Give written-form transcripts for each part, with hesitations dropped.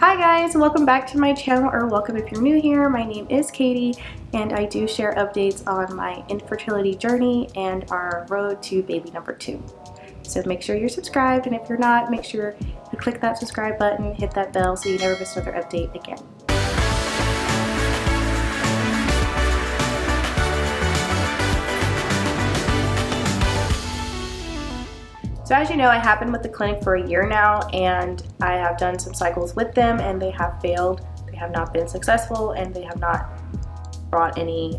Hi guys, welcome back to my channel, or welcome if you're new here. My name is Katie and I do share updates on my infertility journey and our road to baby number 2. So make sure you're subscribed, and if you're not, make sure you click that subscribe button, hit that bell so you never miss another update again. So as you know, I have been with the clinic for a year now, and I have done some cycles with them and they have failed. They have not been successful, and they have not brought any,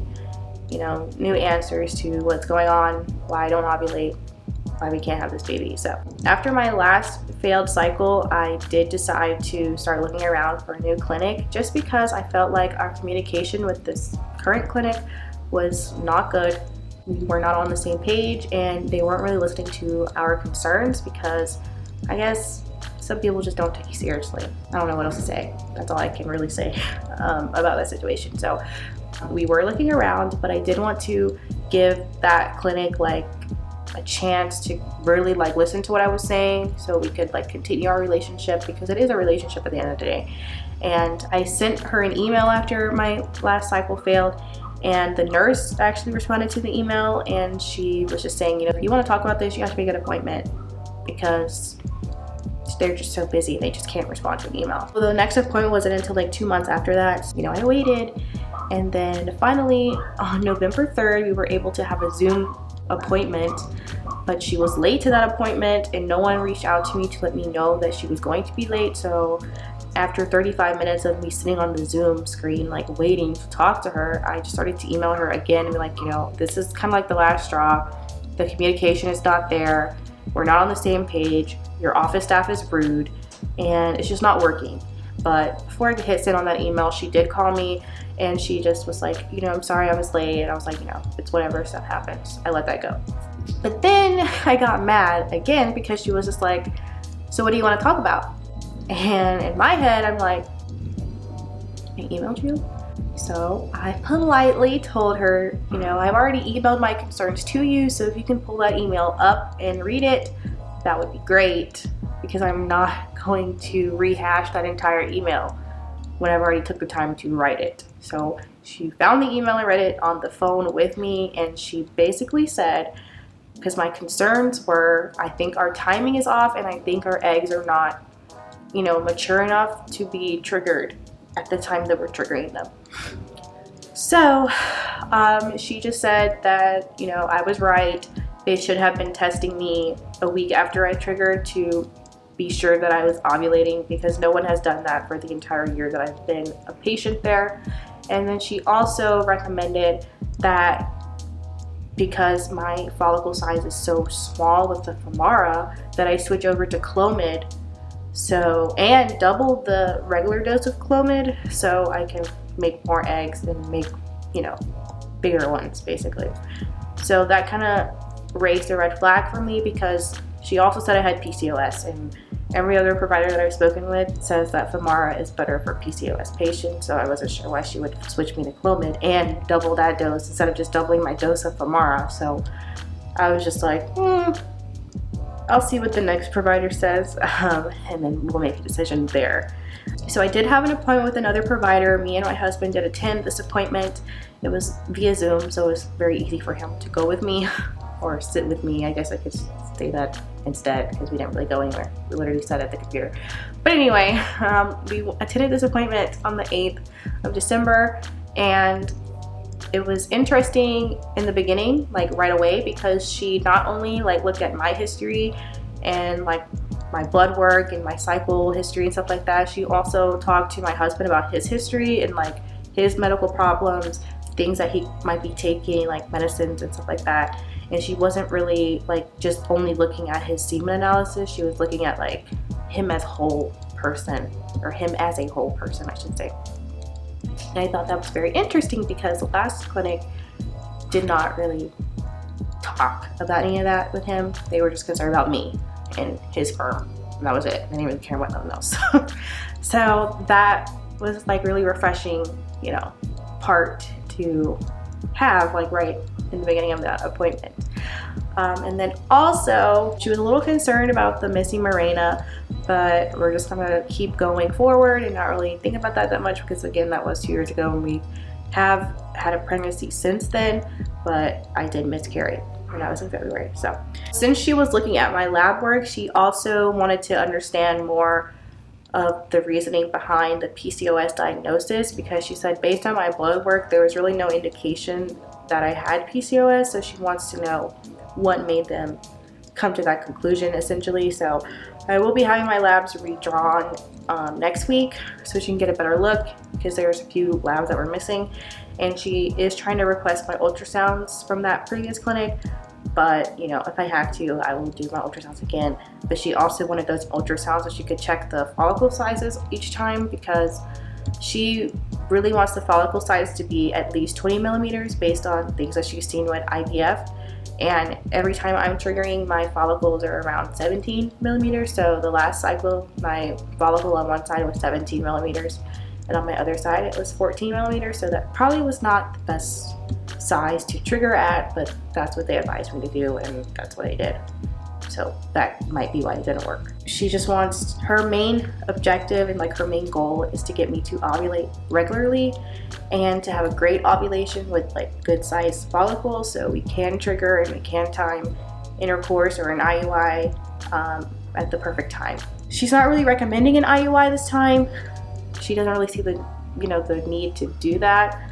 new answers to what's going on, why I don't ovulate, why we can't have this baby. So after my last failed cycle, I did decide to start looking around for a new clinic, just because I felt like our communication with this current clinic was not good. We were not on the same page, and they weren't really listening to our concerns, because I guess some people just don't take you seriously. I don't know what else to say. That's all I can really say about that situation. So we were looking around, but I did want to give that clinic like a chance to really listen to what I was saying, so we could continue our relationship, because it is a relationship at the end of the day. And I sent her an email after my last cycle failed, and the nurse actually responded to the email, and she was just saying, if you want to talk about this, you have to make an appointment, because they're just so busy, they just can't respond to an email. So the next appointment wasn't until 2 months after that. I waited, and then finally on November 3rd, we were able to have a Zoom appointment, but she was late to that appointment, and no one reached out to me to let me know that she was going to be late. So after 35 minutes of me sitting on the Zoom screen waiting to talk to her, I just started to email her again and be like, this is kind of the last straw. The communication is not there. We're not on the same page. Your office staff is rude, and it's just not working. But before I could hit send on that email, she did call me, and she just was like, I'm sorry I was late. And I was like, it's whatever, stuff happens. I let that go. But then I got mad again, because she was just like, so what do you want to talk about? And in my head, I'm like, I emailed you? So I politely told her, I've already emailed my concerns to you, so if you can pull that email up and read it, that would be great, because I'm not going to rehash that entire email when I've already took the time to write it. So she found the email and read it on the phone with me, and she basically said, because my concerns were, I think our timing is off, and I think our eggs are not mature enough to be triggered at the time that we're triggering them. So she just said that, I was right. They should have been testing me a week after I triggered to be sure that I was ovulating, because no one has done that for the entire year that I've been a patient there. And then she also recommended that because my follicle size is so small with the Femara, that I switch over to Clomid, and double the regular dose of Clomid, so I can make more eggs and make, bigger ones, basically. So that kind of raised a red flag for me, because she also said I had PCOS, and every other provider that I've spoken with says that Femara is better for PCOS patients, so I wasn't sure why she would switch me to Clomid and double that dose instead of just doubling my dose of Femara. So I was just like, I'll see what the next provider says, and then we'll make a decision there. So I did have an appointment with another provider. Me and my husband did attend this appointment. It was via Zoom, so it was very easy for him to go with me or sit with me. I guess I could say that instead, because we didn't really go anywhere. We literally sat at the computer. But anyway, we attended this appointment on the 8th of December, and it was interesting in the beginning, right away, because she not only looked at my history and my blood work and my cycle history and stuff like that, she also talked to my husband about his history and his medical problems, things that he might be taking, medicines and stuff like that. And she wasn't really just only looking at his semen analysis. She was looking at him as whole person, or him as a whole person, I should say. And I thought that was very interesting, because the last clinic did not really talk about any of that with him. They were just concerned about me and his sperm, and that was it. They didn't really care about nothing else. So that was really refreshing, part to have right in the beginning of that appointment. And then also, she was a little concerned about the missing Mirena, but we're just gonna keep going forward and not really think about that much, because again, that was 2 years ago, and we have had a pregnancy since then, but I did miscarry, and that was in February. So since she was looking at my lab work, she also wanted to understand more of the reasoning behind the PCOS diagnosis, because she said based on my blood work, there was really no indication that I had PCOS, so she wants to know what made them come to that conclusion, essentially. So I will be having my labs redrawn next week so she can get a better look, because there's a few labs that were missing, and she is trying to request my ultrasounds from that previous clinic. But you know, if I have to, I will do my ultrasounds again. But she also wanted those ultrasounds so she could check the follicle sizes each time, because she really wants the follicle size to be at least 20 millimeters based on things that she's seen with IVF. And every time I'm triggering, my follicles are around 17 millimeters. So the last cycle, my follicle on one side was 17 millimeters, and on my other side it was 14 millimeters. So that probably was not the best size to trigger at, but that's what they advised me to do, and that's what I did. So that might be why it didn't work. She just wants, her main objective and like her main goal is to get me to ovulate regularly and to have a great ovulation with like good sized follicles, so we can trigger and we can time intercourse or an IUI at the perfect time. She's not really recommending an IUI this time. She doesn't really see the, you know, the need to do that.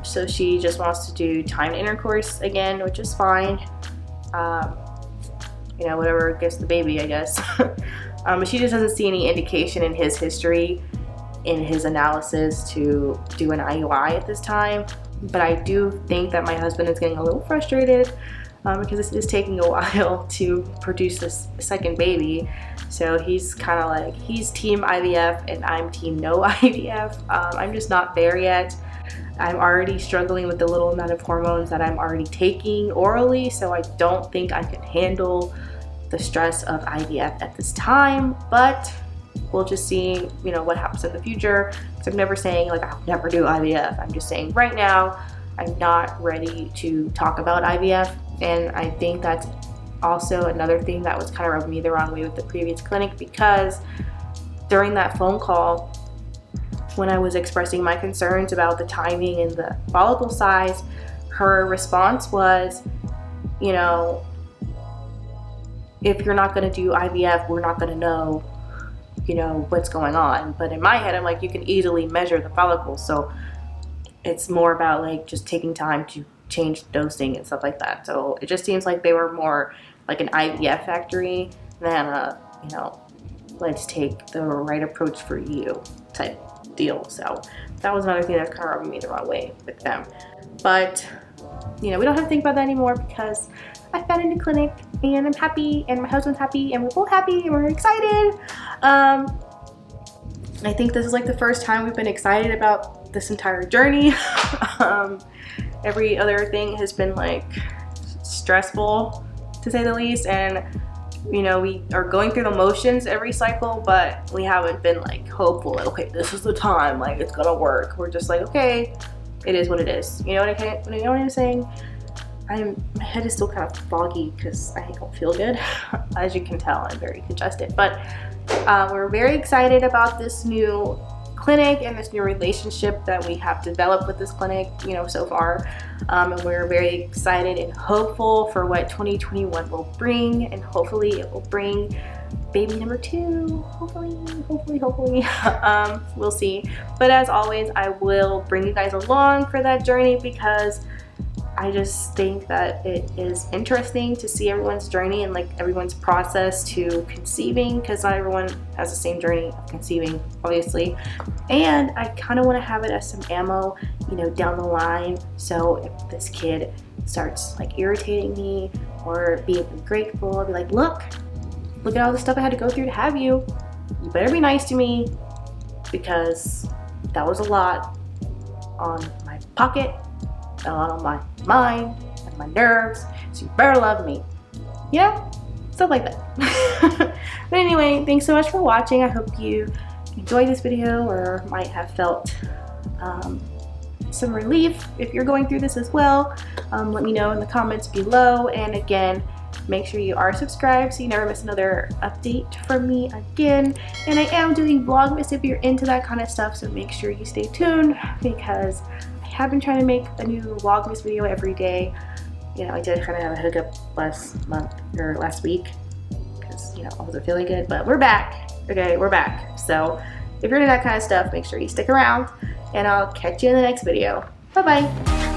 So she just wants to do timed intercourse again, which is fine. You know, whatever gets the baby, I guess. But she just doesn't see any indication in his history, in his analysis, to do an IUI at this time. But I do think that my husband is getting a little frustrated because this is taking a while to produce this second baby. So he's kind of like, he's team IVF and I'm team no IVF. I'm just not there yet. I'm already struggling with the little amount of hormones that I'm already taking orally, so I don't think I can handle the stress of IVF at this time, but we'll just see, you know, what happens in the future. So I'm never saying like I'll never do IVF. I'm just saying right now I'm not ready to talk about IVF, and I think that's also another thing that was kind of rubbing me the wrong way with the previous clinic, because during that phone call, when I was expressing my concerns about the timing and the follicle size, her response was, you know, if you're not going to do IVF, we're not going to know, you know, what's going on. But in my head, I'm like, you can easily measure the follicles. So it's more about like just taking time to change dosing and stuff like that. So it just seems like they were more like an IVF factory than a, you know, let's take the right approach for you type deal. So that was another thing that's kind of rubbing me the wrong way with them. But you know, we don't have to think about that anymore, because I found a new clinic and I'm happy and my husband's happy and we're both happy and we're excited. I think this is like the first time we've been excited about this entire journey. Every other thing has been like stressful, to say the least, and you know, we are going through the motions every cycle, but we haven't been like hopeful, like, okay, this is the time, like it's gonna work. We're just like, okay, it is what it is. You know what I'm saying? My head is still kind of foggy because I don't feel good. As you can tell, I'm very congested. But we're very excited about this new clinic and this new relationship that we have developed with this clinic, you know, so far. And we're very excited and hopeful for what 2021 will bring, and hopefully it will bring baby number 2. Hopefully. We'll see. But as always, I will bring you guys along for that journey, because I just think that it is interesting to see everyone's journey and like everyone's process to conceiving, because not everyone has the same journey of conceiving, obviously. And I kind of want to have it as some ammo, you know, down the line. So if this kid starts like irritating me or being ungrateful, I'll be like, look at all the stuff I had to go through to have you. You better be nice to me, because that was a lot on my pocket, on my mind, and my nerves, so you better love me. Yeah, stuff like that. But anyway, thanks so much for watching. I hope you enjoyed this video, or might have felt some relief if you're going through this as well. Let me know in the comments below, and again, make sure you are subscribed so you never miss another update from me again. And I am doing Vlogmas if you're into that kind of stuff, so make sure you stay tuned, because I have been trying to make a new Vlogmas video every day. You know, I did kind of have a hiccup last week because, you know, I wasn't feeling good, but we're back. Okay, we're back. So if you're into that kind of stuff, make sure you stick around, and I'll catch you in the next video. Bye bye.